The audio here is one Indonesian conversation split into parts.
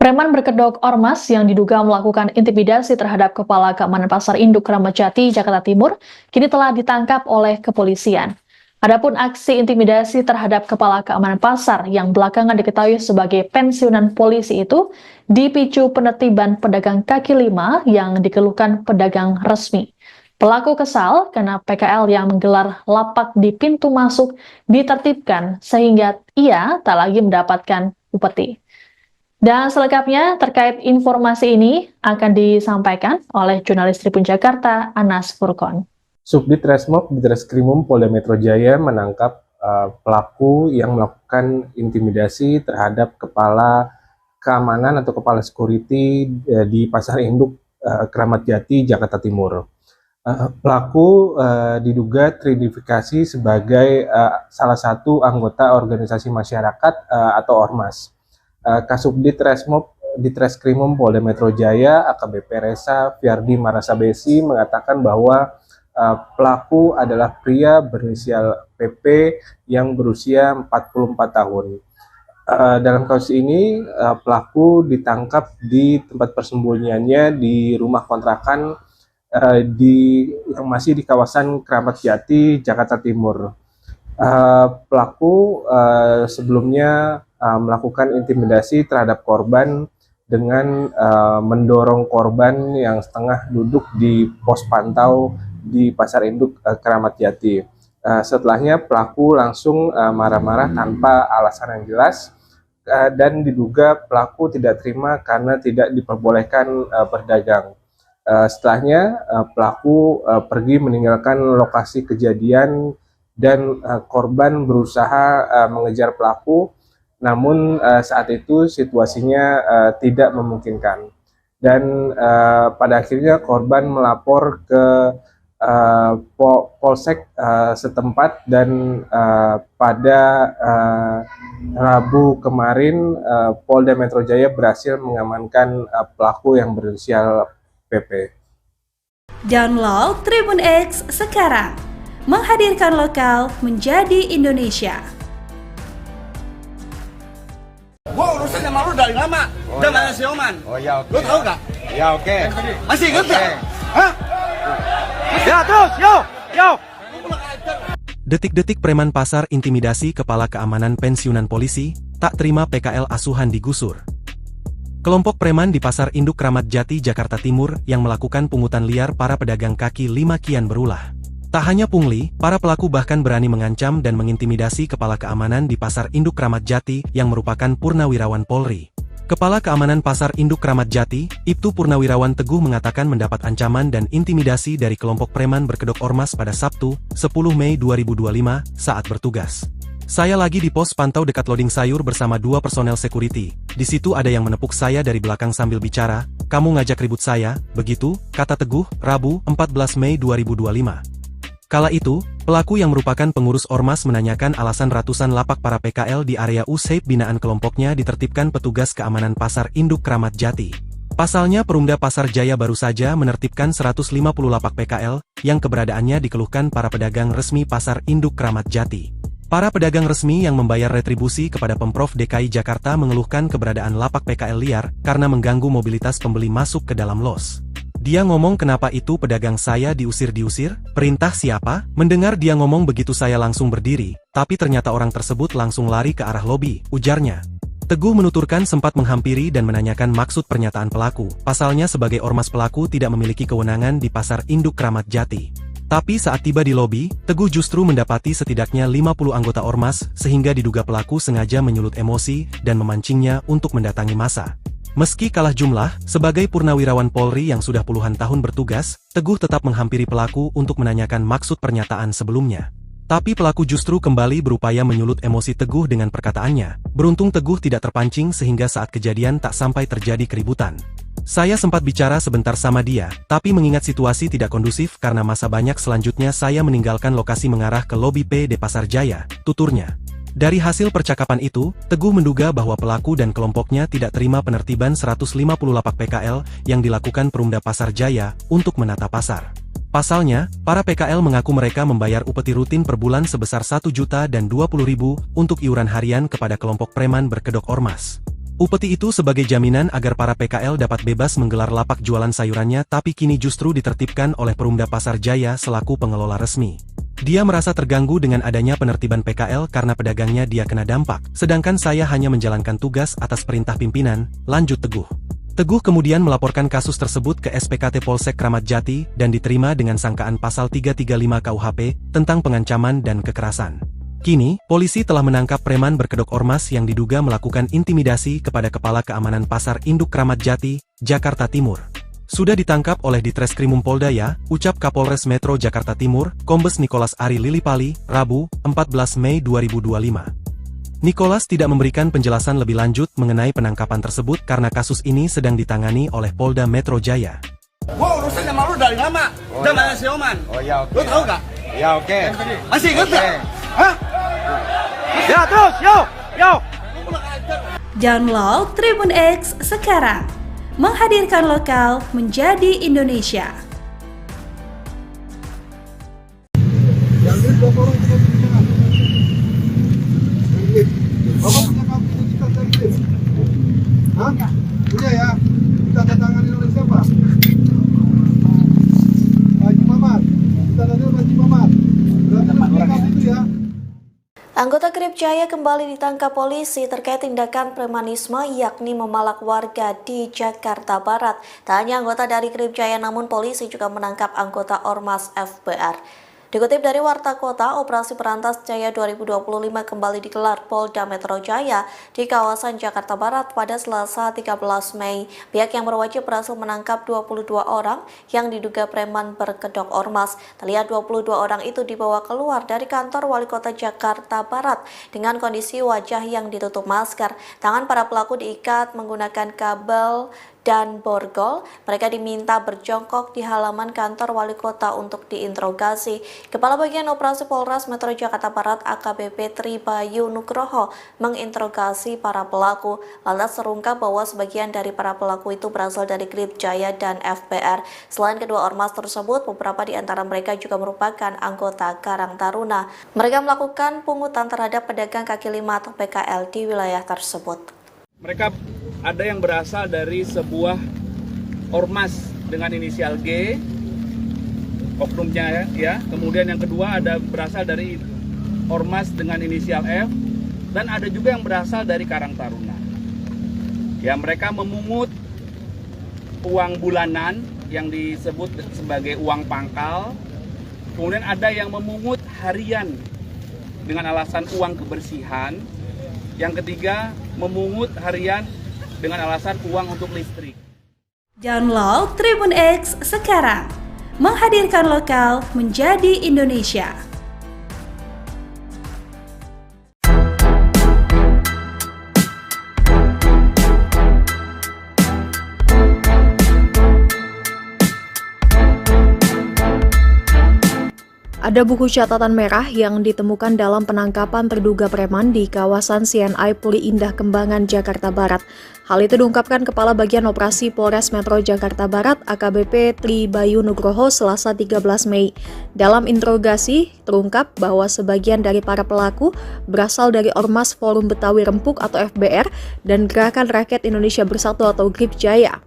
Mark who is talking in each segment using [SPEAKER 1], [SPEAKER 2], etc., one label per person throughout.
[SPEAKER 1] Preman berkedok ormas yang diduga melakukan intimidasi terhadap Kepala Keamanan Pasar Induk Kramat Jati, Jakarta Timur, kini telah ditangkap oleh kepolisian. Adapun aksi intimidasi terhadap Kepala Keamanan Pasar yang belakangan diketahui sebagai pensiunan polisi itu dipicu penertiban pedagang kaki lima yang dikeluhkan pedagang resmi. Pelaku kesal karena PKL yang menggelar lapak di pintu masuk ditertibkan sehingga ia tak lagi mendapatkan upeti. Dan selengkapnya terkait informasi ini akan disampaikan oleh jurnalis Tribun Jakarta, Anas Furkon.
[SPEAKER 2] Subdit Resmob Ditreskrimum Polda Metro Jaya menangkap pelaku yang melakukan intimidasi terhadap kepala keamanan atau kepala security di Pasar Induk Kramat Jati, Jakarta Timur. Pelaku diduga teridentifikasi sebagai salah satu anggota organisasi masyarakat atau ormas. Kasubdit Resmob Ditreskrimum Polda Metro Jaya AKBP Resa Fiardi Marasabesi mengatakan bahwa pelaku adalah pria berinisial PP yang berusia 44 tahun. Dalam kasus ini pelaku ditangkap di tempat persembunyiannya di rumah kontrakan yang masih di kawasan Kramat Jati, Jakarta Timur. Pelaku sebelumnya melakukan intimidasi terhadap korban dengan mendorong korban yang setengah duduk di pos pantau di Pasar Induk Kramat Jati. Setelahnya pelaku langsung marah-marah tanpa alasan yang jelas dan diduga pelaku tidak terima karena tidak diperbolehkan berdagang. Setelahnya pelaku pergi meninggalkan lokasi kejadian dan korban berusaha mengejar pelaku. Namun saat itu situasinya tidak memungkinkan dan pada akhirnya korban melapor ke Polsek setempat dan pada Rabu kemarin Polda Metro Jaya berhasil mengamankan pelaku yang berinisial PP.
[SPEAKER 3] Download Tribun X sekarang, menghadirkan lokal menjadi Indonesia.
[SPEAKER 4] Gua urusan sama lu dari lama, udah nanya si Oman.
[SPEAKER 5] Oh ya oke.
[SPEAKER 4] Lu tahu nggak?
[SPEAKER 5] Ya oke.
[SPEAKER 4] Masih inget nggak? Hah?
[SPEAKER 5] Ya terus, yo.
[SPEAKER 6] Detik-detik preman pasar intimidasi Kepala Keamanan Pensiunan Polisi, tak terima PKL asuhan digusur. Kelompok preman di Pasar Induk Kramat Jati, Jakarta Timur yang melakukan pungutan liar para pedagang kaki lima kian berulah. Tak hanya pungli, para pelaku bahkan berani mengancam dan mengintimidasi Kepala Keamanan di Pasar Induk Kramat Jati yang merupakan purnawirawan Polri. Kepala Keamanan Pasar Induk Kramat Jati, Ibtu Purnawirawan Teguh mengatakan mendapat ancaman dan intimidasi dari kelompok preman berkedok ormas pada Sabtu, 10 Mei 2025, saat bertugas. Saya lagi di pos pantau dekat loading sayur bersama dua personel security. Di situ ada yang menepuk saya dari belakang sambil bicara, "Kamu ngajak ribut saya, begitu?" kata Teguh, Rabu, 14 Mei 2025. Kala itu, pelaku yang merupakan pengurus ormas menanyakan alasan ratusan lapak para PKL di area USAID binaan kelompoknya ditertibkan petugas keamanan Pasar Induk Kramat Jati. Pasalnya Perumda Pasar Jaya baru saja menertibkan 150 lapak PKL, yang keberadaannya dikeluhkan para pedagang resmi Pasar Induk Kramat Jati. Para pedagang resmi yang membayar retribusi kepada Pemprov DKI Jakarta mengeluhkan keberadaan lapak PKL liar, karena mengganggu mobilitas pembeli masuk ke dalam los. Dia ngomong kenapa itu pedagang saya diusir-diusir? Perintah siapa? Mendengar dia ngomong begitu saya langsung berdiri, tapi ternyata orang tersebut langsung lari ke arah lobi, ujarnya. Teguh menuturkan sempat menghampiri dan menanyakan maksud pernyataan pelaku. Pasalnya sebagai ormas pelaku tidak memiliki kewenangan di Pasar Induk Kramat Jati. Tapi saat tiba di lobi, Teguh justru mendapati setidaknya 50 anggota ormas, sehingga diduga pelaku sengaja menyulut emosi dan memancingnya untuk mendatangi massa. Meski kalah jumlah, sebagai purnawirawan Polri yang sudah puluhan tahun bertugas, Teguh tetap menghampiri pelaku untuk menanyakan maksud pernyataan sebelumnya. Tapi pelaku justru kembali berupaya menyulut emosi Teguh dengan perkataannya. Beruntung Teguh tidak terpancing sehingga saat kejadian tak sampai terjadi keributan. Saya sempat bicara sebentar sama dia, tapi mengingat situasi tidak kondusif karena masa banyak selanjutnya saya meninggalkan lokasi mengarah ke lobi PD Pasar Jaya, tuturnya. Dari hasil percakapan itu, Teguh menduga bahwa pelaku dan kelompoknya tidak terima penertiban 150 lapak PKL yang dilakukan Perumda Pasar Jaya untuk menata pasar. Pasalnya, para PKL mengaku mereka membayar upeti rutin per bulan sebesar 1 juta dan 20 ribu untuk iuran harian kepada kelompok preman berkedok ormas. Upeti itu sebagai jaminan agar para PKL dapat bebas menggelar lapak jualan sayurannya, tapi kini justru ditertibkan oleh Perumda Pasar Jaya selaku pengelola resmi. Dia merasa terganggu dengan adanya penertiban PKL karena pedagangnya dia kena dampak, sedangkan saya hanya menjalankan tugas atas perintah pimpinan, lanjut Teguh. Teguh kemudian melaporkan kasus tersebut ke SPKT Polsek Kramat Jati dan diterima dengan sangkaan pasal 335 KUHP tentang pengancaman dan kekerasan. Kini, polisi telah menangkap preman berkedok ormas yang diduga melakukan intimidasi kepada Kepala Keamanan Pasar Induk Kramat Jati, Jakarta Timur. Sudah ditangkap oleh Ditreskrimum Polda ya, ucap Kapolres Metro Jakarta Timur, Kombes Nicholas Ari Lilipali, Rabu, 14 Mei 2025. Nicholas tidak memberikan penjelasan lebih lanjut mengenai penangkapan tersebut karena kasus ini sedang ditangani oleh Polda Metro Jaya.
[SPEAKER 4] Gua urusan sama lu dari lama. Zaman si Oman.
[SPEAKER 5] Oh ya, oke.
[SPEAKER 4] Lu tahu gak?
[SPEAKER 5] Ya, oke.
[SPEAKER 4] Masih inget gak? Hah?
[SPEAKER 5] Ya, terus, yo.
[SPEAKER 3] Download Tribun X sekarang. Menghadirkan lokal menjadi Indonesia.
[SPEAKER 7] Bapak punya kartu identitas dari BIM? Hah? Punya ya? Tanda tangan oleh siapa? Haji Mamat. Tanda tangan Haji Mamat. Berarti punya kartu itu ya?
[SPEAKER 8] Anggota Krip Jaya kembali ditangkap polisi terkait tindakan premanisme yakni memalak warga di Jakarta Barat. Tak hanya anggota dari Krip Jaya namun polisi juga menangkap anggota Ormas FBR. Dikutip dari Warta Kota, Operasi Berantas Jaya 2025 kembali digelar Polda Metro Jaya di kawasan Jakarta Barat pada Selasa 13 Mei. Pihak yang berwajib berhasil menangkap 22 orang yang diduga preman berkedok ormas. Terlihat 22 orang itu dibawa keluar dari kantor Wali Kota Jakarta Barat dengan kondisi wajah yang ditutup masker. Tangan para pelaku diikat menggunakan kabel dan borgol. Mereka diminta berjongkok di halaman kantor Wali Kota untuk diinterogasi. Kepala Bagian Operasi Polres Metro Jakarta Barat AKBP Tribayu Nugroho menginterogasi para pelaku. Lantas terungkap bahwa sebagian dari para pelaku itu berasal dari Krip Jaya dan FBR. Selain kedua ormas tersebut, beberapa di antara mereka juga merupakan anggota Karang Taruna. Mereka melakukan pungutan terhadap pedagang kaki lima atau PKL di wilayah tersebut.
[SPEAKER 9] Mereka ada yang berasal dari sebuah ormas dengan inisial G, oknumnya ya. Kemudian yang kedua ada berasal dari ormas dengan inisial F, dan ada juga yang berasal dari Karang Taruna. Ya, mereka memungut uang bulanan yang disebut sebagai uang pangkal. Kemudian ada yang memungut harian dengan alasan uang kebersihan. Yang ketiga, memungut harian dengan alasan uang untuk listrik.
[SPEAKER 3] Download Tribun X sekarang. Menghadirkan lokal menjadi Indonesia.
[SPEAKER 1] Ada buku catatan merah yang ditemukan dalam penangkapan terduga preman di kawasan CNI Puri Indah Kembangan, Jakarta Barat. Hal itu diungkapkan Kepala Bagian Operasi Polres Metro Jakarta Barat AKBP Tribayu Nugroho Selasa 13 Mei. Dalam interogasi, terungkap bahwa sebagian dari para pelaku berasal dari Ormas Forum Betawi Rempuk atau FBR dan Gerakan Rakyat Indonesia Bersatu atau Krip Jaya.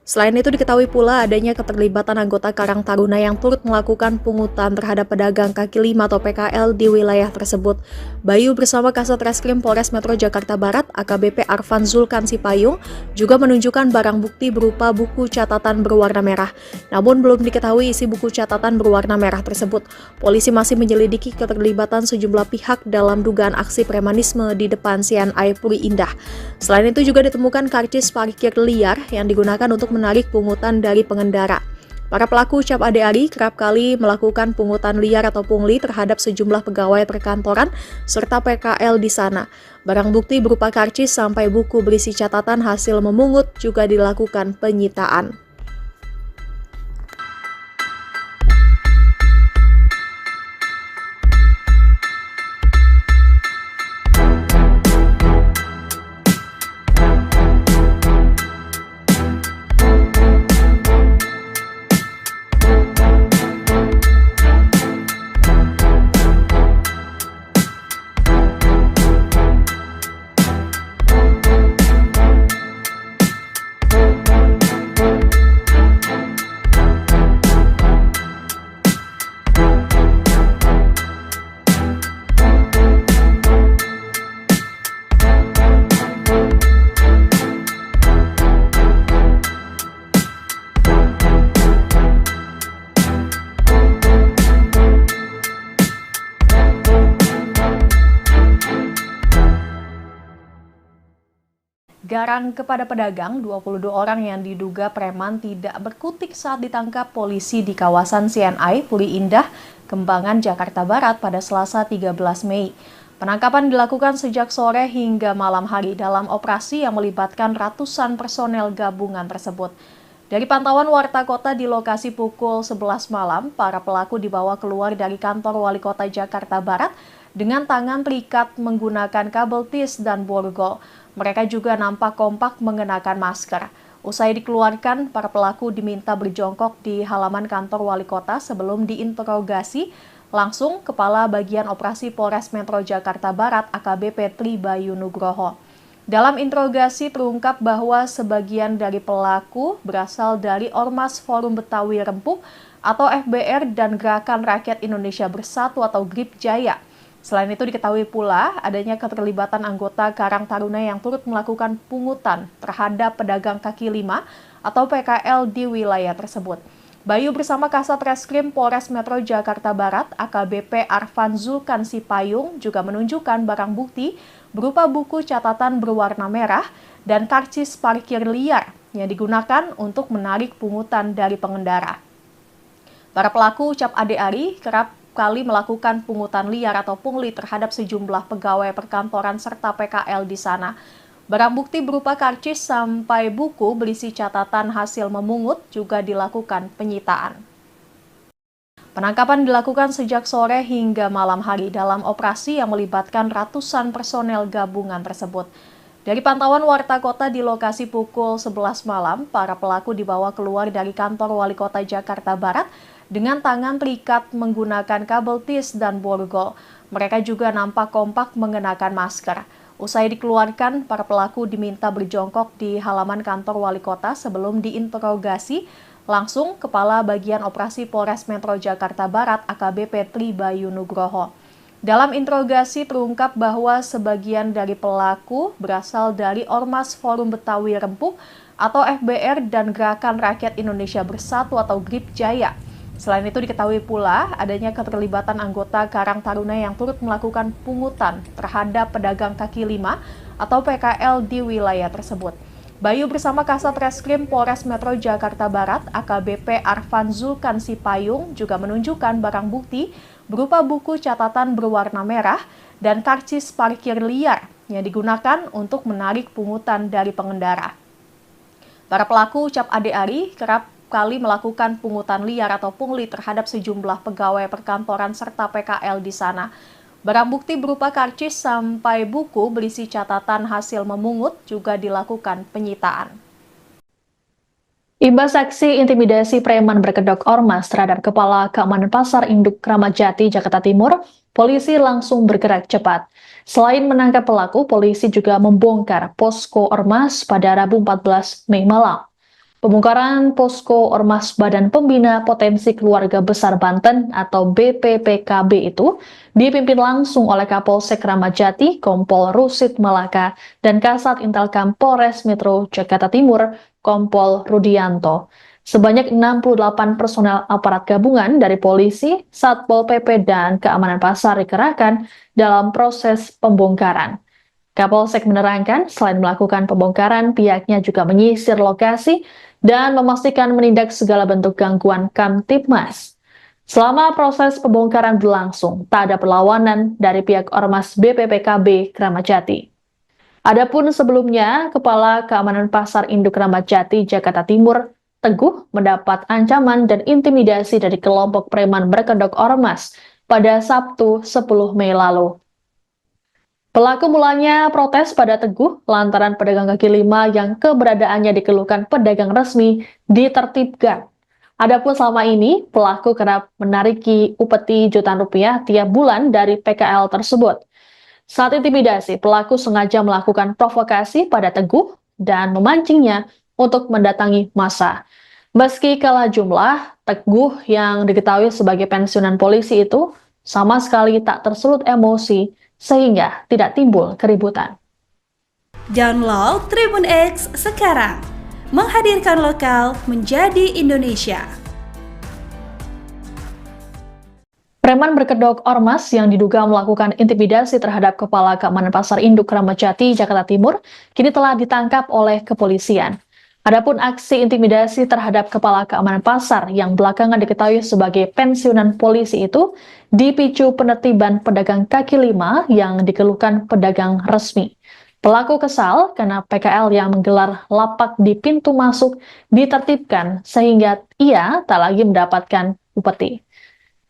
[SPEAKER 1] Selain itu diketahui pula adanya keterlibatan anggota Karang Taruna yang turut melakukan pungutan terhadap pedagang kaki lima atau PKL di wilayah tersebut. Bayu bersama Kasat Reskrim Polres Metro Jakarta Barat AKBP Arfan Zulkan Sipayung juga menunjukkan barang bukti berupa buku catatan berwarna merah. Namun belum diketahui isi buku catatan berwarna merah tersebut. Polisi masih menyelidiki keterlibatan sejumlah pihak dalam dugaan aksi premanisme di depan CNI Puri Indah. Selain itu juga ditemukan karcis parkir liar yang digunakan untuk menarik pungutan dari pengendara. Para pelaku ucap Ade Ari kerap kali melakukan pungutan liar atau pungli terhadap sejumlah pegawai perkantoran serta PKL di sana. Barang bukti berupa karcis sampai buku berisi catatan hasil memungut juga dilakukan penyitaan. Garang kepada pedagang, 22 orang yang diduga preman tidak berkutik saat ditangkap polisi di kawasan CNI, Puri Indah, Kembangan, Jakarta Barat pada Selasa 13 Mei. Penangkapan dilakukan sejak sore hingga malam hari dalam operasi yang melibatkan ratusan personel gabungan tersebut. Dari pantauan warta kota di lokasi pukul 11 malam, para pelaku dibawa keluar dari kantor Wali Kota Jakarta Barat dengan tangan terikat menggunakan kabel tis dan borgol. Mereka juga nampak kompak mengenakan masker. Usai dikeluarkan, para pelaku diminta berjongkok di halaman kantor Wali Kota sebelum diinterogasi langsung Kepala Bagian Operasi Polres Metro Jakarta Barat AKBP Tri Bayu Nugroho. Dalam interogasi terungkap bahwa sebagian dari pelaku berasal dari Ormas Forum Betawi Rempuh atau FBR dan Gerakan Rakyat Indonesia Bersatu atau GRIP Jaya. Selain itu diketahui pula adanya keterlibatan anggota Karang Taruna yang turut melakukan pungutan terhadap pedagang kaki lima atau PKL di wilayah tersebut. Bayu bersama Kasat Reskrim Polres Metro Jakarta Barat AKBP Arfan Zulkan Sipayung juga menunjukkan barang bukti berupa buku catatan berwarna merah dan karcis parkir liar yang digunakan untuk menarik pungutan dari pengendara. Para pelaku ucap Ade Ari kerap kali melakukan pungutan liar atau pungli terhadap sejumlah pegawai perkantoran serta PKL di sana. Barang bukti berupa karcis sampai buku berisi catatan hasil memungut juga dilakukan penyitaan. Penangkapan dilakukan sejak sore hingga malam hari dalam operasi yang melibatkan ratusan personel gabungan tersebut. Dari pantauan warta kota di lokasi pukul 11 malam, para pelaku dibawa keluar dari kantor Wali Kota Jakarta Barat dengan tangan terikat menggunakan kabel tis dan borgol. Mereka juga nampak kompak mengenakan masker. Usai dikeluarkan, para pelaku diminta berjongkok di halaman kantor Wali Kota sebelum diinterogasi langsung Kepala Bagian Operasi Polres Metro Jakarta Barat AKBP Tri Bayu Nugroho. Dalam interogasi terungkap bahwa sebagian dari pelaku berasal dari Ormas Forum Betawi Rempuh atau FBR dan Gerakan Rakyat Indonesia Bersatu atau GRIP Jaya. Selain itu diketahui pula adanya keterlibatan anggota Karang Taruna yang turut melakukan pungutan terhadap pedagang kaki lima atau PKL di wilayah tersebut. Bayu bersama Kasat Reskrim Polres Metro Jakarta Barat AKBP Arfan Zulkan Sipayung juga menunjukkan barang bukti berupa buku catatan berwarna merah dan karcis parkir liar yang digunakan untuk menarik pungutan dari pengendara. Para pelaku ucap Ade Ari kerap kali melakukan pungutan liar atau pungli terhadap sejumlah pegawai perkantoran serta PKL di sana. Barang bukti berupa karcis sampai buku berisi catatan hasil memungut juga dilakukan penyitaan. Imbas aksi intimidasi preman berkedok ormas terhadap Kepala Keamanan Pasar Induk Kramat Jati, Jakarta Timur, polisi langsung bergerak cepat. Selain menangkap pelaku, polisi juga membongkar posko ormas pada Rabu 14 Mei malam. Pembongkaran posko Ormas Badan Pembina Potensi Keluarga Besar Banten atau BPPKB itu dipimpin langsung oleh Kapolsek Kramat Jati, Kompol Rusid Malaka, dan Kasat Intelkam Polres Metro Jakarta Timur, Kompol Rudianto. Sebanyak 68 personel aparat gabungan dari polisi, Satpol PP, dan keamanan pasar dikerahkan dalam proses pembongkaran. Kapolsek menerangkan, selain melakukan pembongkaran, pihaknya juga menyisir lokasi dan memastikan menindak segala bentuk gangguan Kamtibmas. Selama proses pembongkaran berlangsung, tak ada perlawanan dari pihak Ormas BPPKB Kramat Jati. Adapun sebelumnya, Kepala Keamanan Pasar Induk Kramat Jati, Jakarta Timur, Teguh mendapat ancaman dan intimidasi dari kelompok preman berkedok ormas pada Sabtu 10 Mei lalu. Pelaku mulanya protes pada Teguh lantaran pedagang kaki lima yang keberadaannya dikeluhkan pedagang resmi ditertibkan. Adapun selama ini, pelaku kerap menariki upeti jutaan rupiah tiap bulan dari PKL tersebut. Saat intimidasi, pelaku sengaja melakukan provokasi pada Teguh dan memancingnya untuk mendatangi massa. Meski kalah jumlah, Teguh yang diketahui sebagai pensiunan polisi itu sama sekali tak tersulut emosi sehingga tidak timbul keributan.
[SPEAKER 3] Download Tribun X sekarang, menghadirkan lokal menjadi Indonesia.
[SPEAKER 1] Preman berkedok ormas yang diduga melakukan intimidasi terhadap Kepala Keamanan Pasar Induk Kramat Jati, Jakarta Timur, kini telah ditangkap oleh kepolisian. Adapun aksi intimidasi terhadap Kepala Keamanan Pasar yang belakangan diketahui sebagai pensiunan polisi itu dipicu penertiban pedagang kaki lima yang dikeluhkan pedagang resmi. Pelaku kesal karena PKL yang menggelar lapak di pintu masuk ditertibkan sehingga ia tak lagi mendapatkan upeti.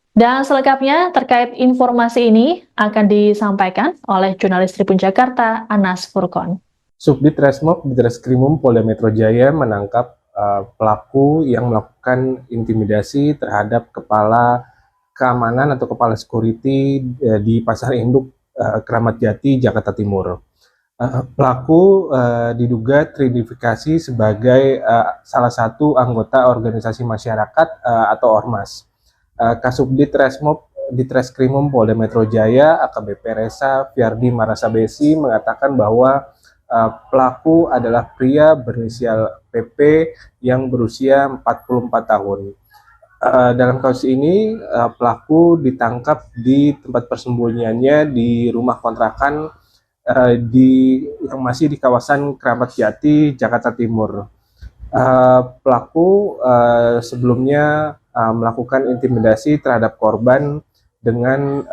[SPEAKER 1] Dan selengkapnya terkait informasi ini akan disampaikan oleh jurnalis Tribun Jakarta, Anas Furkon.
[SPEAKER 2] Subdit Resmob Ditreskrimum Polda Metro Jaya menangkap pelaku yang melakukan intimidasi terhadap Kepala Keamanan atau Kepala Security di Pasar Induk Kramat Jati, Jakarta Timur. Pelaku diduga teridentifikasi sebagai salah satu anggota organisasi masyarakat atau ormas. Kasubdit Resmob Ditreskrimum Polda Metro Jaya AKBP Resa Fiardi Marasabesi mengatakan bahwa pelaku adalah pria berinisial PP yang berusia 44 tahun. Dalam kasus ini pelaku ditangkap di tempat persembunyiannya di rumah kontrakan yang masih di kawasan Kramat Jati, Jakarta Timur. Pelaku sebelumnya melakukan intimidasi terhadap korban dengan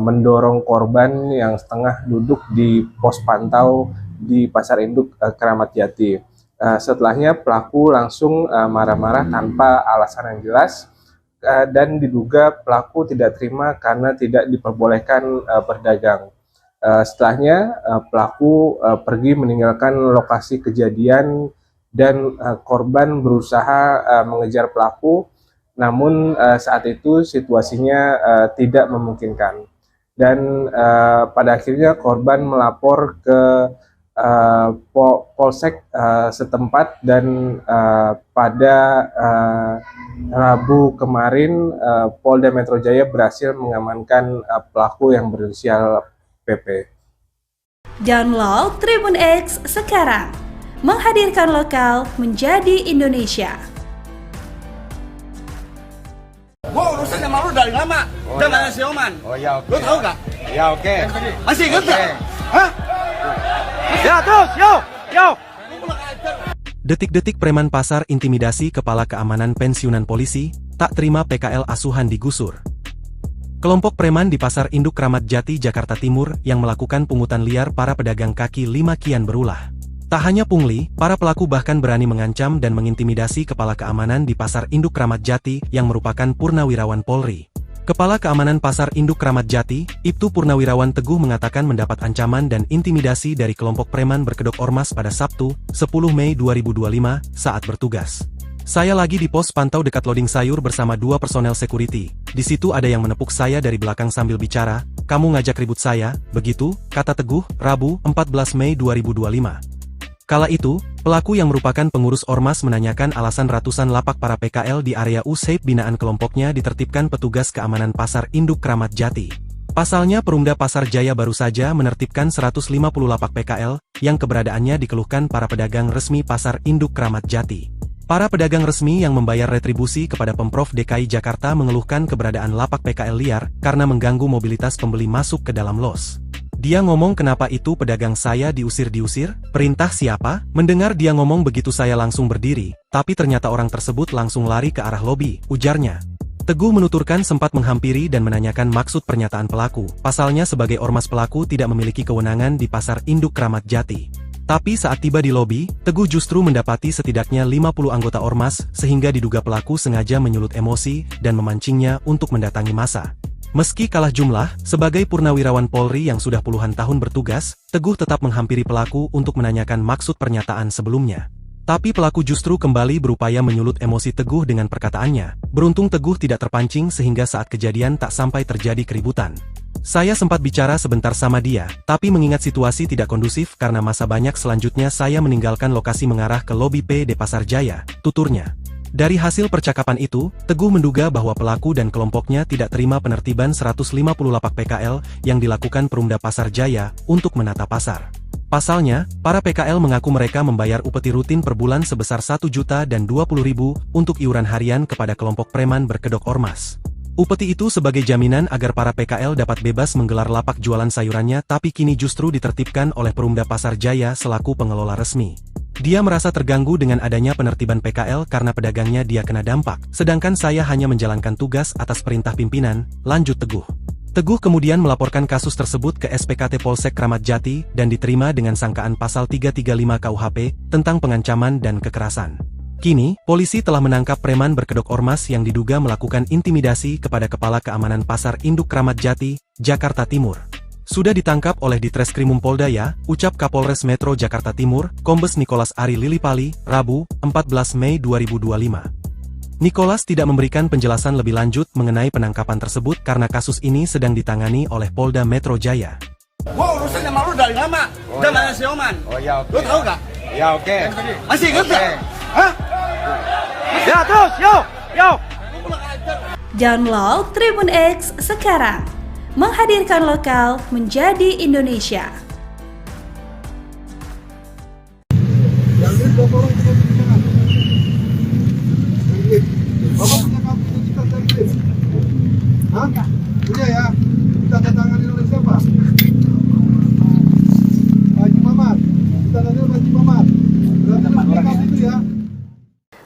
[SPEAKER 2] mendorong korban yang setengah duduk di pos pantau di Pasar Induk Kramat Jati. Setelahnya pelaku langsung marah-marah tanpa alasan yang jelas dan diduga pelaku tidak terima karena tidak diperbolehkan berdagang. Setelahnya pelaku pergi meninggalkan lokasi kejadian dan korban berusaha mengejar pelaku. Namun saat itu situasinya tidak memungkinkan dan pada akhirnya korban melapor ke Polsek setempat dan pada Rabu kemarin Polda Metro Jaya berhasil mengamankan pelaku yang berinisial PP.
[SPEAKER 3] Download Tribun X sekarang, menghadirkan lokal menjadi Indonesia.
[SPEAKER 4] Gua urusan sama lu dari lama. Namanya si Oman.
[SPEAKER 5] Oh ya, oke.
[SPEAKER 4] Lu tahu gak?
[SPEAKER 5] Ya, oke.
[SPEAKER 4] Masih inget gak? Hah?
[SPEAKER 5] Ya, terus, yo.
[SPEAKER 6] Detik-detik preman pasar intimidasi Kepala Keamanan Pensiunan Polisi, tak terima PKL asuhan digusur. Kelompok preman di Pasar Induk Kramat Jati, Jakarta Timur yang melakukan pungutan liar para pedagang kaki lima kian berulah. Tak hanya pungli, para pelaku bahkan berani mengancam dan mengintimidasi Kepala Keamanan di Pasar Induk Kramat Jati yang merupakan purnawirawan Polri. Kepala Keamanan Pasar Induk Kramat Jati, Ibtu Purnawirawan Teguh mengatakan mendapat ancaman dan intimidasi dari kelompok preman berkedok ormas pada Sabtu, 10 Mei 2025, saat bertugas. Saya lagi di pos pantau dekat loading sayur bersama 2 personel security. Di situ ada yang menepuk saya dari belakang sambil bicara, "Kamu ngajak ribut saya, begitu?" kata Teguh, Rabu, 14 Mei 2025. Kala itu, pelaku yang merupakan pengurus ormas menanyakan alasan ratusan lapak para PKL di area USAID binaan kelompoknya ditertibkan petugas keamanan Pasar Induk Kramat Jati. Pasalnya Perumda Pasar Jaya baru saja menertibkan 150 lapak PKL, yang keberadaannya dikeluhkan para pedagang resmi Pasar Induk Kramat Jati. Para pedagang resmi yang membayar retribusi kepada Pemprov DKI Jakarta mengeluhkan keberadaan lapak PKL liar, karena mengganggu mobilitas pembeli masuk ke dalam los. Dia ngomong kenapa itu pedagang saya diusir-diusir? Perintah siapa? Mendengar dia ngomong begitu saya langsung berdiri, tapi ternyata orang tersebut langsung lari ke arah lobi, ujarnya. Teguh menuturkan sempat menghampiri dan menanyakan maksud pernyataan pelaku. Pasalnya sebagai ormas pelaku tidak memiliki kewenangan di Pasar Induk Kramat Jati. Tapi saat tiba di lobi, Teguh justru mendapati setidaknya 50 anggota ormas, sehingga diduga pelaku sengaja menyulut emosi dan memancingnya untuk mendatangi massa. Meski kalah jumlah, sebagai purnawirawan Polri yang sudah puluhan tahun bertugas, Teguh tetap menghampiri pelaku untuk menanyakan maksud pernyataan sebelumnya. Tapi pelaku justru kembali berupaya menyulut emosi Teguh dengan perkataannya. Beruntung Teguh tidak terpancing sehingga saat kejadian tak sampai terjadi keributan. Saya sempat bicara sebentar sama dia, tapi mengingat situasi tidak kondusif karena masa banyak selanjutnya saya meninggalkan lokasi mengarah ke lobi PD Pasar Jaya, tuturnya. Dari hasil percakapan itu, Teguh menduga bahwa pelaku dan kelompoknya tidak terima penertiban 150 lapak PKL yang dilakukan Perumda Pasar Jaya untuk menata pasar. Pasalnya, para PKL mengaku mereka membayar upeti rutin per bulan sebesar 1 juta dan 20 ribu untuk iuran harian kepada kelompok preman berkedok ormas. Upeti itu sebagai jaminan agar para PKL dapat bebas menggelar lapak jualan sayurannya, tapi kini justru ditertibkan oleh Perumda Pasar Jaya selaku pengelola resmi. Dia merasa terganggu dengan adanya penertiban PKL karena pedagangnya dia kena dampak, sedangkan saya hanya menjalankan tugas atas perintah pimpinan, lanjut Teguh. Teguh kemudian melaporkan kasus tersebut ke SPKT Polsek Kramat Jati dan diterima dengan sangkaan pasal 335 KUHP tentang pengancaman dan kekerasan. Kini, polisi telah menangkap preman berkedok ormas yang diduga melakukan intimidasi kepada Kepala Keamanan Pasar Induk Kramat Jati, Jakarta Timur. Sudah ditangkap oleh Ditreskrimum Polda ya, ucap Kapolres Metro Jakarta Timur, Kombes Nicholas Ari Lilipali, Rabu, 14 Mei 2025. Nicholas tidak memberikan penjelasan lebih lanjut mengenai penangkapan tersebut karena kasus ini sedang ditangani oleh Polda Metro Jaya.
[SPEAKER 4] Gua urusan sama lu dari lama. Zaman si Oman.
[SPEAKER 5] Oh ya, oke.
[SPEAKER 4] Lu tahu gak?
[SPEAKER 5] Ya, oke.
[SPEAKER 4] Masih inget gak? Hah?
[SPEAKER 5] Ya, terus, yo.
[SPEAKER 3] Download Tribun X sekarang. Menghadirkan lokal menjadi Indonesia.
[SPEAKER 7] Yang ini 2 orang kita bicara. Bapak punya kartu identitas dari BIM? Hah? Punya ya? Tanda tangan oleh siapa? Haji Mamat. Tanda tangan Haji Mamat. Berarti punya kartu itu ya?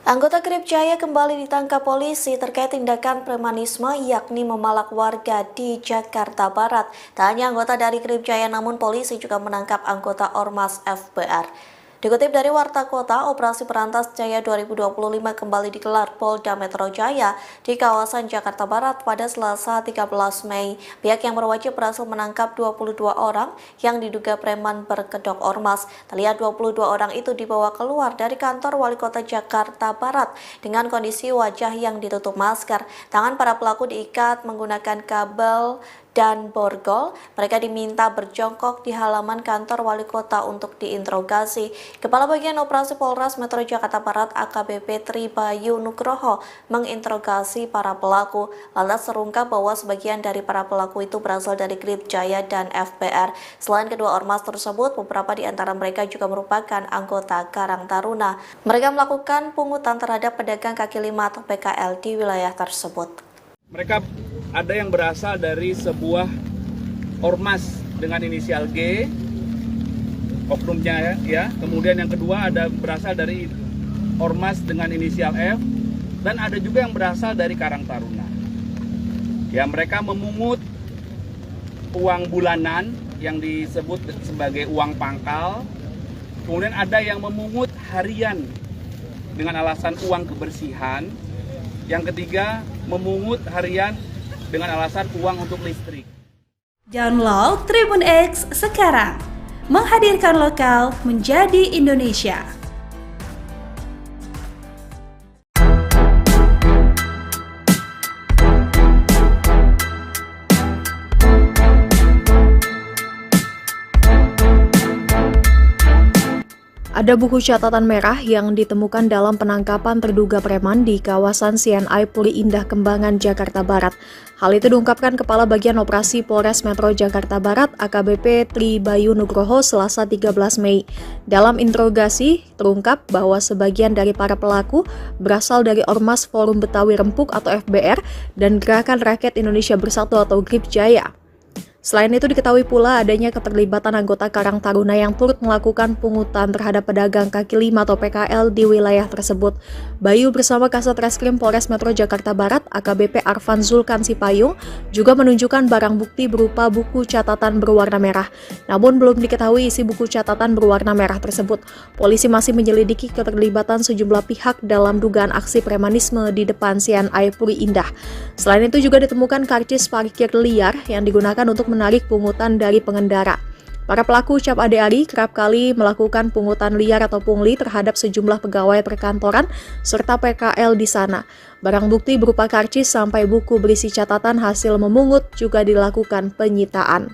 [SPEAKER 8] Anggota Krip Jaya kembali ditangkap polisi terkait tindakan premanisme yakni memalak warga di Jakarta Barat. Tak hanya anggota dari Krip Jaya namun polisi juga menangkap anggota Ormas FBR. Dikutip dari Warta Kota, Operasi Berantas Jaya 2025 kembali digelar Polda Metro Jaya di kawasan Jakarta Barat pada Selasa 13 Mei. Pihak yang berwajib berhasil menangkap 22 orang yang diduga preman berkedok ormas. Terlihat 22 orang itu dibawa keluar dari kantor Wali Kota Jakarta Barat dengan kondisi wajah yang ditutup masker. Tangan para pelaku diikat menggunakan kabel dan borgol. Mereka diminta berjongkok di halaman kantor Wali Kota untuk diinterogasi. Kepala Bagian Operasi Polres Metro Jakarta Barat AKBP Tri Bayu Nugroho menginterogasi para pelaku. Lantas terungkap bahwa sebagian dari para pelaku itu berasal dari Krip Jaya dan FBR. Selain kedua ormas tersebut, beberapa di antara mereka juga merupakan anggota Karang Taruna. Mereka melakukan pungutan terhadap pedagang kaki lima atau PKL di wilayah tersebut.
[SPEAKER 9] Mereka ada yang berasal dari sebuah ormas dengan inisial G, oknumnya ya. Kemudian yang kedua ada berasal dari ormas dengan inisial F, dan ada juga yang berasal dari Karang Taruna. Ya, mereka memungut uang bulanan yang disebut sebagai uang pangkal. Kemudian ada yang memungut harian dengan alasan uang kebersihan. Yang ketiga, memungut harian dengan alasan uang untuk listrik.
[SPEAKER 3] Download Tribun X sekarang. Menghadirkan lokal menjadi Indonesia.
[SPEAKER 1] Ada buku catatan merah yang ditemukan dalam penangkapan terduga preman di kawasan CNI Puri Indah Kembangan, Jakarta Barat. Hal itu diungkapkan Kepala Bagian Operasi Polres Metro Jakarta Barat AKBP Tri Bayu Nugroho Selasa 13 Mei. Dalam interogasi, terungkap bahwa sebagian dari para pelaku berasal dari Ormas Forum Betawi Rempuk atau FBR dan Gerakan Rakyat Indonesia Bersatu atau Krip Jaya. Selain itu diketahui pula adanya keterlibatan anggota Karang Taruna yang turut melakukan pungutan terhadap pedagang kaki lima atau PKL di wilayah tersebut. Bayu bersama Kasat Reskrim Polres Metro Jakarta Barat AKBP Arfan Zulkan Sipayung juga menunjukkan barang bukti berupa buku catatan berwarna merah. Namun belum diketahui isi buku catatan berwarna merah tersebut. Polisi masih menyelidiki keterlibatan sejumlah pihak dalam dugaan aksi premanisme di depan CNI Puri Indah. Selain itu juga ditemukan karcis parkir liar yang digunakan untuk menarik pungutan dari pengendara. Para pelaku ucap ade-ari kerap kali melakukan pungutan liar atau pungli terhadap sejumlah pegawai perkantoran serta PKL di sana. Barang bukti berupa karcis sampai buku berisi catatan hasil memungut juga dilakukan penyitaan.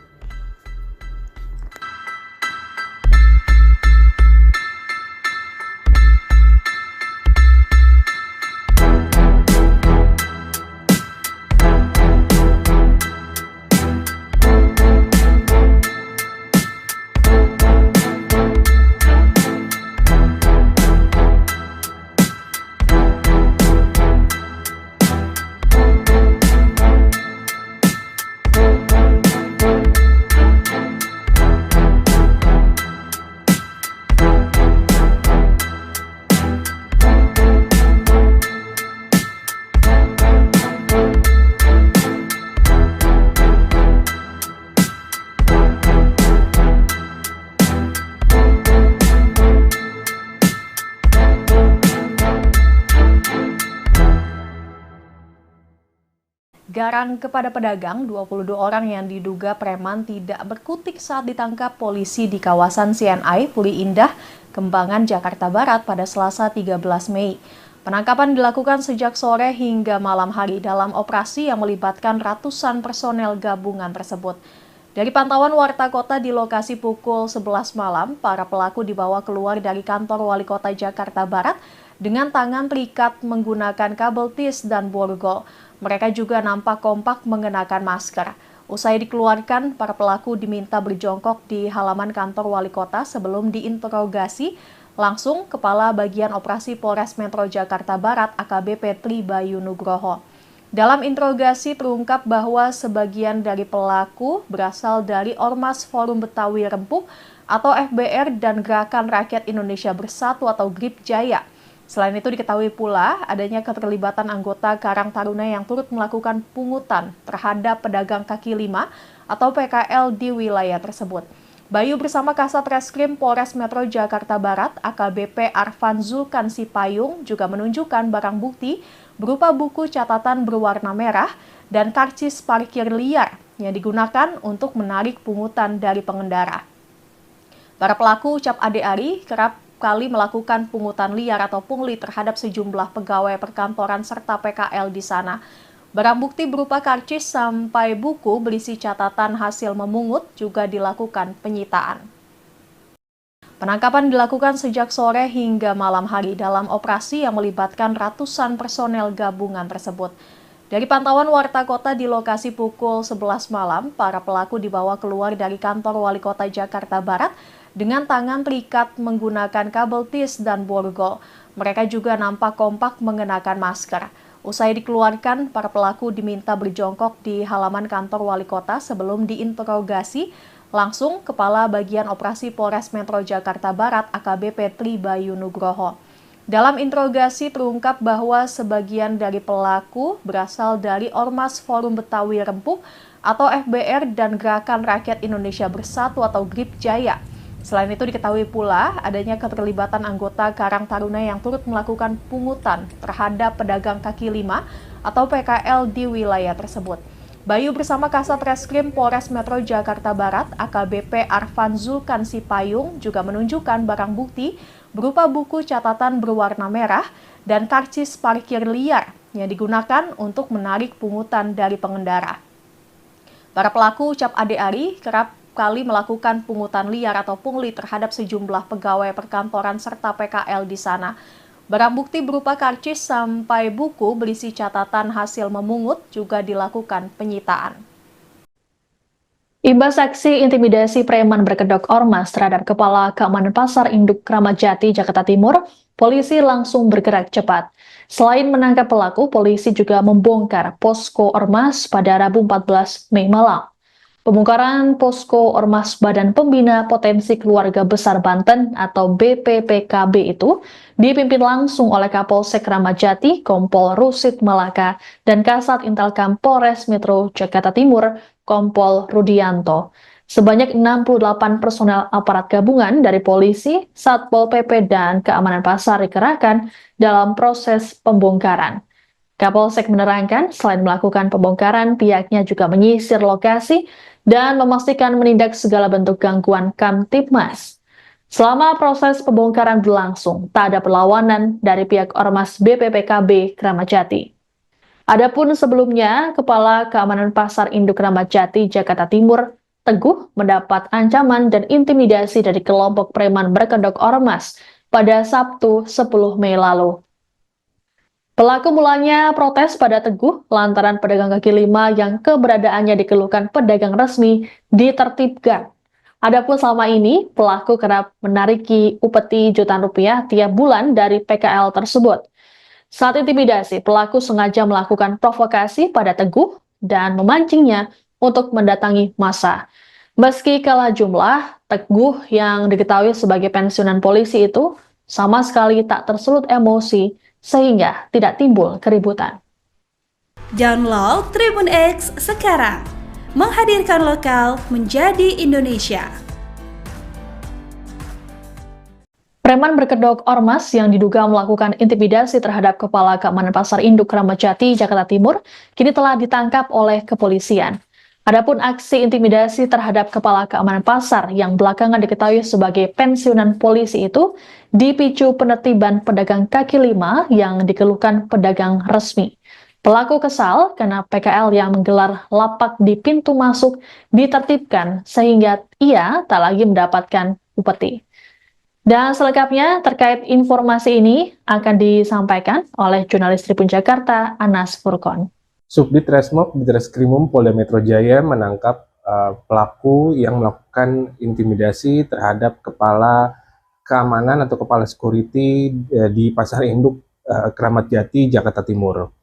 [SPEAKER 1] Garang kepada pedagang, 22 orang yang diduga preman tidak berkutik saat ditangkap polisi di kawasan CNI, Puri Indah, Kembangan, Jakarta Barat pada Selasa 13 Mei. Penangkapan dilakukan sejak sore hingga malam hari dalam operasi yang melibatkan ratusan personel gabungan tersebut. Dari pantauan warta kota di lokasi pukul 11 malam, para pelaku dibawa keluar dari kantor Wali Kota Jakarta Barat dengan tangan terikat menggunakan kabel tis dan borgol. Mereka juga nampak kompak mengenakan masker. Usai dikeluarkan, para pelaku diminta berjongkok di halaman kantor Wali Kota sebelum diinterogasi langsung Kepala Bagian Operasi Polres Metro Jakarta Barat AKBP Tri Bayu Nugroho. Dalam interogasi terungkap bahwa sebagian dari pelaku berasal dari Ormas Forum Betawi Rempuk atau FBR dan Gerakan Rakyat Indonesia Bersatu atau GRIP Jaya. Selain itu diketahui pula adanya keterlibatan anggota Karang Taruna yang turut melakukan pungutan terhadap pedagang kaki lima atau PKL di wilayah tersebut. Bayu bersama Kasat Reskrim Polres Metro Jakarta Barat AKBP Arfan Zulkan Sipayung juga menunjukkan barang bukti berupa buku catatan berwarna merah dan karcis parkir liar yang digunakan untuk menarik pungutan dari pengendara. Para pelaku ucap Ade Ari kerap kali melakukan pungutan liar atau pungli terhadap sejumlah pegawai perkantoran serta PKL di sana. Barang bukti berupa karcis sampai buku berisi catatan hasil memungut juga dilakukan penyitaan. Penangkapan dilakukan sejak sore hingga malam hari dalam operasi yang melibatkan ratusan personel gabungan tersebut. Dari pantauan warta kota di lokasi pukul 11 malam, para pelaku dibawa keluar dari kantor Wali Kota Jakarta Barat dengan tangan terikat menggunakan kabel tis dan borgol. Mereka juga nampak kompak mengenakan masker. Usai dikeluarkan, para pelaku diminta berjongkok di halaman kantor Wali Kota sebelum diinterogasi langsung Kepala Bagian Operasi Polres Metro Jakarta Barat AKBP Tri Bayu Nugroho. Dalam interogasi terungkap bahwa sebagian dari pelaku berasal dari Ormas Forum Betawi Rempuk atau FBR dan Gerakan Rakyat Indonesia Bersatu atau GRIP Jaya. Selain itu diketahui pula adanya keterlibatan anggota Karang Taruna yang turut melakukan pungutan terhadap pedagang kaki lima atau PKL di wilayah tersebut. Bayu bersama Kasat Reskrim Polres Metro Jakarta Barat AKBP Arfan Zulkan Sipayung juga menunjukkan barang bukti berupa buku catatan berwarna merah dan karcis parkir liar yang digunakan untuk menarik pungutan dari pengendara. Para pelaku ucap Ade Ari kerap kali melakukan pungutan liar atau pungli terhadap sejumlah pegawai perkantoran serta PKL di sana. Barang bukti berupa karcis sampai buku berisi catatan hasil memungut juga dilakukan penyitaan. Imbas aksi intimidasi preman berkedok ormas terhadap Kepala Keamanan Pasar Induk Kramat Jati, Jakarta Timur, polisi langsung bergerak cepat. Selain menangkap pelaku, polisi juga membongkar posko ormas pada Rabu 14 Mei malam. Pembongkaran posko Ormas Badan Pembina Potensi Keluarga Besar Banten atau BPPKB itu dipimpin langsung oleh Kapolsek Kramat Jati, Kompol Rusid Malaka, dan Kasat Intelkam Polres Metro Jakarta Timur, Kompol Rudianto. Sebanyak 68 personel aparat gabungan dari polisi, Satpol PP, dan keamanan pasar dikerahkan dalam proses pembongkaran. Kapolsek menerangkan, selain melakukan pembongkaran, pihaknya juga menyisir lokasi dan memastikan menindak segala bentuk gangguan Kamtibmas. Selama proses pembongkaran berlangsung, tak ada perlawanan dari pihak Ormas BPPKB Kramat Jati. Adapun sebelumnya, Kepala Keamanan Pasar Induk Kramat Jati, Jakarta Timur, Teguh mendapat ancaman dan intimidasi dari kelompok preman berkedok ormas pada Sabtu 10 Mei lalu. Pelaku mulanya protes pada Teguh lantaran pedagang kaki lima yang keberadaannya dikeluhkan pedagang resmi ditertibkan. Adapun selama ini, pelaku kerap menariki upeti jutaan rupiah tiap bulan dari PKL tersebut. Saat intimidasi, pelaku sengaja melakukan provokasi pada Teguh dan memancingnya untuk mendatangi massa. Meski kalah jumlah, Teguh yang diketahui sebagai pensiunan polisi itu sama sekali tak tersulut emosi sehingga tidak timbul keributan.
[SPEAKER 3] Download Tribun X sekarang, menghadirkan lokal menjadi Indonesia.
[SPEAKER 1] Preman berkedok ormas yang diduga melakukan intimidasi terhadap Kepala Keamanan Pasar Induk Kramat Jati, Jakarta Timur, kini telah ditangkap oleh kepolisian. Adapun aksi intimidasi terhadap Kepala Keamanan Pasar yang belakangan diketahui sebagai pensiunan polisi itu dipicu penertiban pedagang kaki lima yang dikeluhkan pedagang resmi. Pelaku kesal karena PKL yang menggelar lapak di pintu masuk ditertibkan sehingga ia tak lagi mendapatkan upeti. Dan selengkapnya terkait informasi ini akan disampaikan oleh jurnalis Tribun Jakarta, Anas Furkon.
[SPEAKER 2] Subdit Resmob Ditreskrimum Polda Metro Jaya menangkap pelaku yang melakukan intimidasi terhadap Kepala Keamanan atau Kepala Security di Pasar Induk Kramat Jati, Jakarta Timur.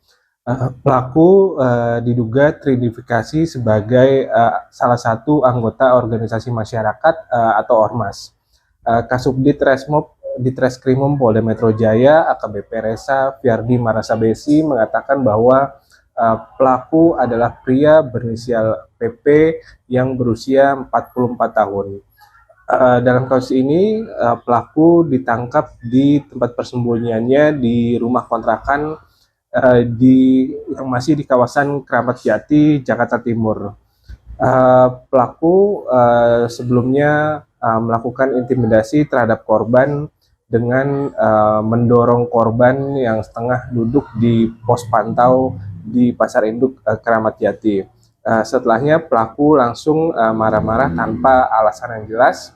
[SPEAKER 2] Pelaku diduga teridentifikasi sebagai salah satu anggota organisasi masyarakat atau ormas. Kasubdit Resmob Ditreskrimum Polda Metro Jaya AKBP Resa Fiardi Marasabesi mengatakan bahwa pelaku adalah pria berinisial PP yang berusia 44 tahun. Dalam kasus ini pelaku ditangkap di tempat persembunyiannya di rumah kontrakan yang masih di kawasan Kramat Jati, Jakarta Timur. Pelaku sebelumnya melakukan intimidasi terhadap korban dengan mendorong korban yang setengah duduk di pos pantau di Pasar Induk Kramat Jati. Setelahnya pelaku langsung marah-marah tanpa alasan yang jelas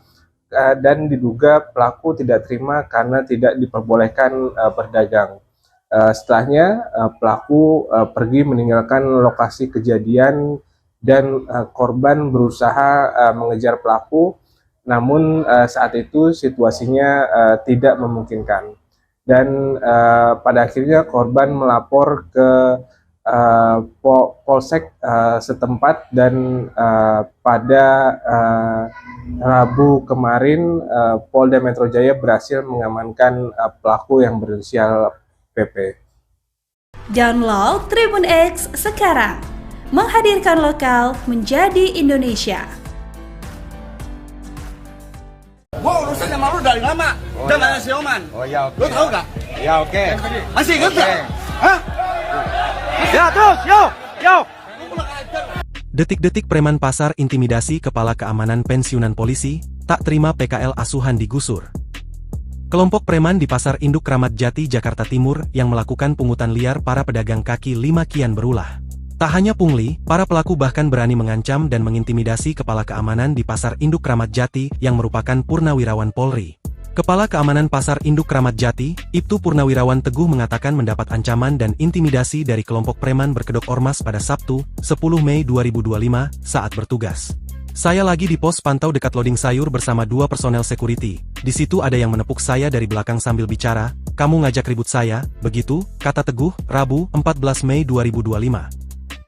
[SPEAKER 2] dan diduga pelaku tidak terima karena tidak diperbolehkan berdagang. Setelahnya pelaku pergi meninggalkan lokasi kejadian dan korban berusaha mengejar pelaku. Namun saat itu situasinya tidak memungkinkan dan pada akhirnya korban melapor ke Polsek setempat dan pada Rabu kemarin Polda Metro Jaya berhasil mengamankan pelaku yang berinisial PP.
[SPEAKER 3] Download Tribun X sekarang, menghadirkan lokal menjadi Indonesia.
[SPEAKER 4] Gua urusan sama lu dari lama. Zaman si Oman.
[SPEAKER 5] Oh ya, oke.
[SPEAKER 4] Lu tahu nggak?
[SPEAKER 5] Ya, oke.
[SPEAKER 4] Masih ingat nggak? Hah?
[SPEAKER 5] Ya, terus, yo.
[SPEAKER 6] Detik-detik preman pasar intimidasi Kepala Keamanan Pensiunan Polisi, tak terima PKL asuhan digusur. Kelompok preman di Pasar Induk Kramat Jati, Jakarta Timur yang melakukan pungutan liar para pedagang kaki lima kian berulah. Tak hanya pungli, para pelaku bahkan berani mengancam dan mengintimidasi Kepala Keamanan di Pasar Induk Kramat Jati yang merupakan Purnawirawan Polri. Kepala Keamanan Pasar Induk Kramat Jati, Ibtu Purnawirawan Teguh mengatakan mendapat ancaman dan intimidasi dari kelompok preman berkedok ormas pada Sabtu, 10 Mei 2025, saat bertugas. Saya lagi di pos pantau dekat loading sayur bersama 2 personel security. Di situ ada yang menepuk saya dari belakang sambil bicara, "Kamu ngajak ribut saya, begitu?" kata Teguh, Rabu, 14 Mei 2025.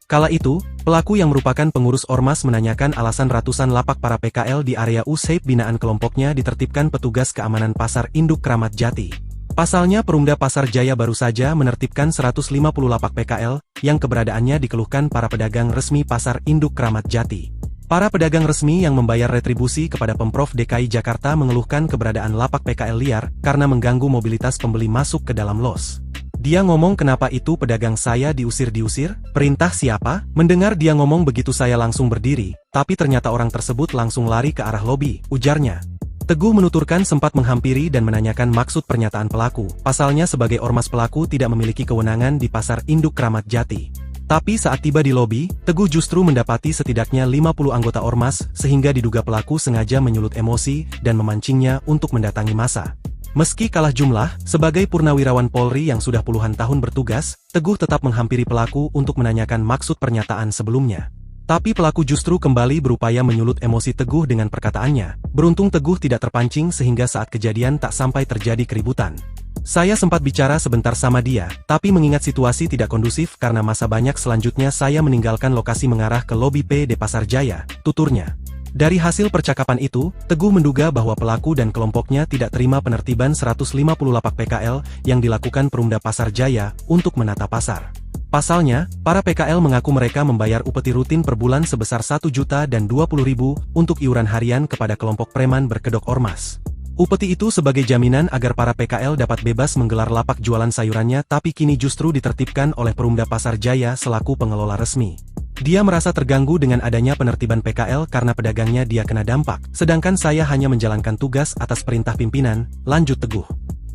[SPEAKER 6] Kala itu, pelaku yang merupakan pengurus ormas menanyakan alasan ratusan lapak para PKL di area USAID binaan kelompoknya ditertibkan petugas keamanan Pasar Induk Kramat Jati. Pasalnya Perumda Pasar Jaya baru saja menertibkan 150 lapak PKL, yang keberadaannya dikeluhkan para pedagang resmi Pasar Induk Kramat Jati. Para pedagang resmi yang membayar retribusi kepada Pemprov DKI Jakarta mengeluhkan keberadaan lapak PKL liar, karena mengganggu mobilitas pembeli masuk ke dalam los. Dia ngomong, "Kenapa itu pedagang saya diusir-diusir? Perintah siapa?" Mendengar dia ngomong begitu saya langsung berdiri, tapi ternyata orang tersebut langsung lari ke arah lobi, ujarnya. Teguh menuturkan sempat menghampiri dan menanyakan maksud pernyataan pelaku. Pasalnya sebagai ormas pelaku tidak memiliki kewenangan di Pasar Induk Kramat Jati. Tapi saat tiba di lobi, Teguh justru mendapati setidaknya 50 anggota ormas, sehingga diduga pelaku sengaja menyulut emosi dan memancingnya untuk mendatangi massa. Meski kalah jumlah, sebagai Purnawirawan Polri yang sudah puluhan tahun bertugas, Teguh tetap menghampiri pelaku untuk menanyakan maksud pernyataan sebelumnya. Tapi pelaku justru kembali berupaya menyulut emosi Teguh dengan perkataannya. Beruntung Teguh tidak terpancing sehingga saat kejadian tak sampai terjadi keributan. "Saya sempat bicara sebentar sama dia, tapi mengingat situasi tidak kondusif karena masa banyak, selanjutnya saya meninggalkan lokasi mengarah ke lobi PD Pasar Jaya," tuturnya. Dari hasil percakapan itu, Teguh menduga bahwa pelaku dan kelompoknya tidak terima penertiban 150 lapak PKL yang dilakukan Perumda Pasar Jaya untuk menata pasar. Pasalnya, para PKL mengaku mereka membayar upeti rutin per bulan sebesar 1 juta dan 20.000 untuk iuran harian kepada kelompok preman berkedok ormas. Upeti itu sebagai jaminan agar para PKL dapat bebas menggelar lapak jualan sayurannya, tapi kini justru ditertibkan oleh Perumda Pasar Jaya selaku pengelola resmi. Dia merasa terganggu dengan adanya penertiban PKL karena pedagangnya dia kena dampak, sedangkan saya hanya menjalankan tugas atas perintah pimpinan, lanjut Teguh.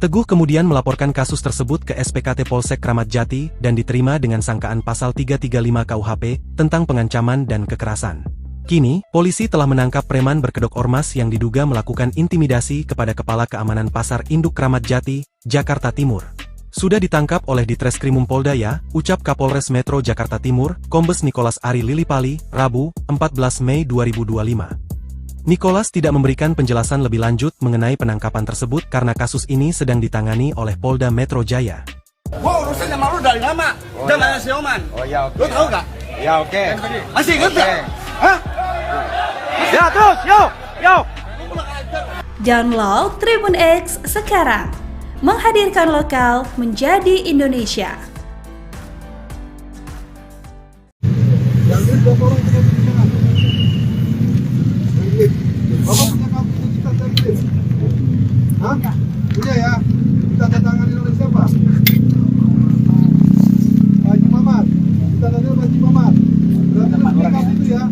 [SPEAKER 6] Teguh kemudian melaporkan kasus tersebut ke SPKT Polsek Kramat Jati dan diterima dengan sangkaan pasal 335 KUHP tentang pengancaman dan kekerasan. Kini, polisi telah menangkap preman berkedok ormas yang diduga melakukan intimidasi kepada Kepala Keamanan Pasar Induk Kramat Jati, Jakarta Timur. Sudah ditangkap oleh Ditreskrimum Polda ya, ucap Kapolres Metro Jakarta Timur, Kombes Nicholas Ari Lilipali, Rabu, 14 Mei 2025. Nicholas tidak memberikan penjelasan lebih lanjut mengenai penangkapan tersebut karena kasus ini sedang ditangani oleh Polda Metro Jaya.
[SPEAKER 4] Gua urusan sama lu dari lama. Zaman si Oman.
[SPEAKER 5] Oh ya, oke.
[SPEAKER 4] Lu tahu gak?
[SPEAKER 5] Ya, oke.
[SPEAKER 4] Masih inget gak? Hah?
[SPEAKER 5] Ya, terus, yo.
[SPEAKER 3] Download Tribun X sekarang. Menghadirkan lokal menjadi Indonesia.
[SPEAKER 7] Yang ini 2 orang kita bicara. Bapak punya kartu identitas dari BIM? Hah? Punya ya? Kita tangani oleh siapa? Haji Mamat. Kita tangani oleh Haji Mamat. Berarti punya kartu itu ya?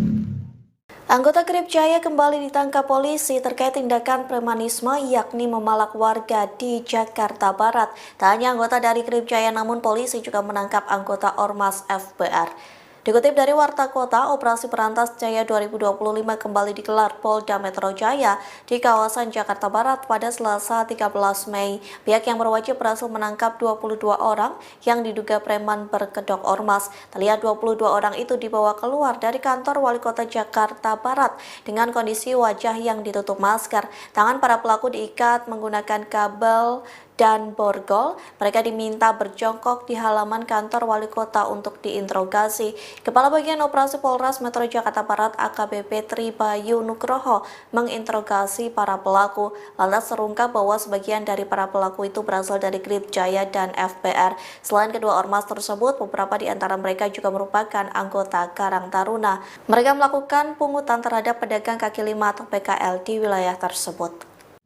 [SPEAKER 8] Anggota Krip Jaya kembali ditangkap polisi terkait tindakan premanisme yakni memalak warga di Jakarta Barat. Tak hanya anggota dari Krip Jaya namun polisi juga menangkap anggota Ormas FBR. Dikutip dari Warta Kota, Operasi Berantas Jaya 2025 kembali digelar Polda Metro Jaya di kawasan Jakarta Barat pada Selasa 13 Mei. Pihak yang berwajib berhasil menangkap 22 orang yang diduga preman berkedok ormas. Terlihat 22 orang itu dibawa keluar dari kantor Wali Kota Jakarta Barat dengan kondisi wajah yang ditutup masker. Tangan para pelaku diikat menggunakan kabel dan borgol. Mereka diminta berjongkok di halaman kantor Wali Kota untuk diinterogasi. Kepala Bagian Operasi Polres Metro Jakarta Barat AKBP Tri Bayu Nugroho menginterogasi para pelaku. Lantas terungkap bahwa sebagian dari para pelaku itu berasal dari Krip Jaya dan FBR. Selain kedua ormas tersebut, beberapa di antara mereka juga merupakan anggota Karang Taruna. Mereka melakukan pungutan terhadap pedagang kaki lima atau PKL di wilayah tersebut.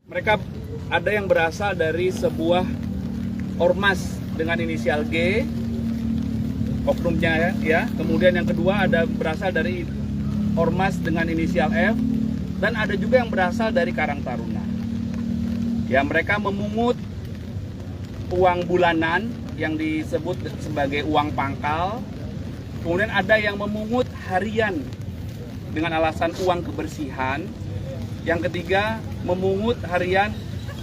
[SPEAKER 9] Mereka ada yang berasal dari sebuah ormas dengan inisial G, oknumnya ya. Kemudian yang kedua ada berasal dari ormas dengan inisial F, dan ada juga yang berasal dari Karang Taruna. Ya, mereka memungut uang bulanan yang disebut sebagai uang pangkal. Kemudian ada yang memungut harian dengan alasan uang kebersihan. Yang ketiga, memungut harian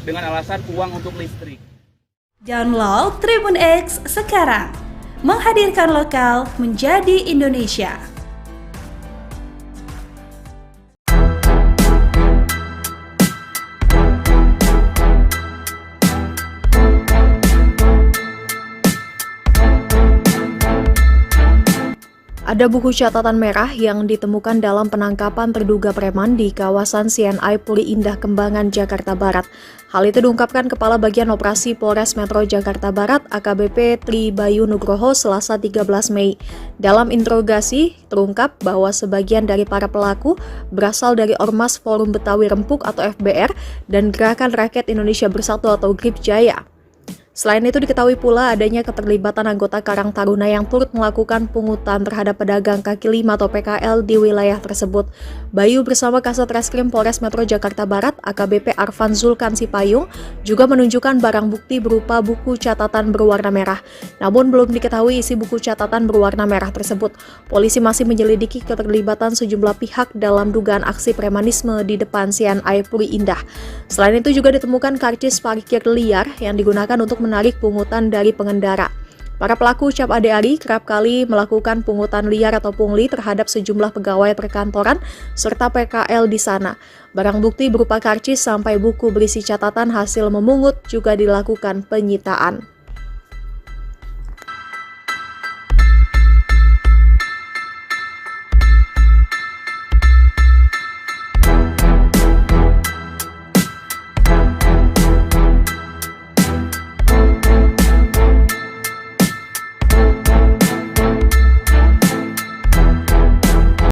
[SPEAKER 9] dengan alasan uang untuk listrik.
[SPEAKER 3] Download Tribun X sekarang. Menghadirkan lokal menjadi Indonesia.
[SPEAKER 1] Ada buku catatan merah yang ditemukan dalam penangkapan terduga preman di kawasan CNI Puri Indah Kembangan, Jakarta Barat. Hal itu diungkapkan Kepala Bagian Operasi Polres Metro Jakarta Barat AKBP Tri Bayu Nugroho Selasa 13 Mei. Dalam interogasi, terungkap bahwa sebagian dari para pelaku berasal dari Ormas Forum Betawi Rempuk atau FBR dan Gerakan Rakyat Indonesia Bersatu atau Krip Jaya. Selain itu diketahui pula adanya keterlibatan anggota Karang Taruna yang turut melakukan pungutan terhadap pedagang kaki lima atau PKL di wilayah tersebut. Bayu bersama Kasat Reskrim Polres Metro Jakarta Barat AKBP Arfan Zulkan Sipayung juga menunjukkan barang bukti berupa buku catatan berwarna merah. Namun belum diketahui isi buku catatan berwarna merah tersebut. Polisi masih menyelidiki keterlibatan sejumlah pihak dalam dugaan aksi premanisme di depan CNI Puri Indah. Selain itu juga ditemukan karcis parkir liar yang digunakan untuk menarik pungutan dari pengendara. Para pelaku ucap ade-ari kerap kali melakukan pungutan liar atau pungli terhadap sejumlah pegawai perkantoran serta PKL di sana. Barang bukti berupa karcis sampai buku berisi catatan hasil memungut juga dilakukan penyitaan.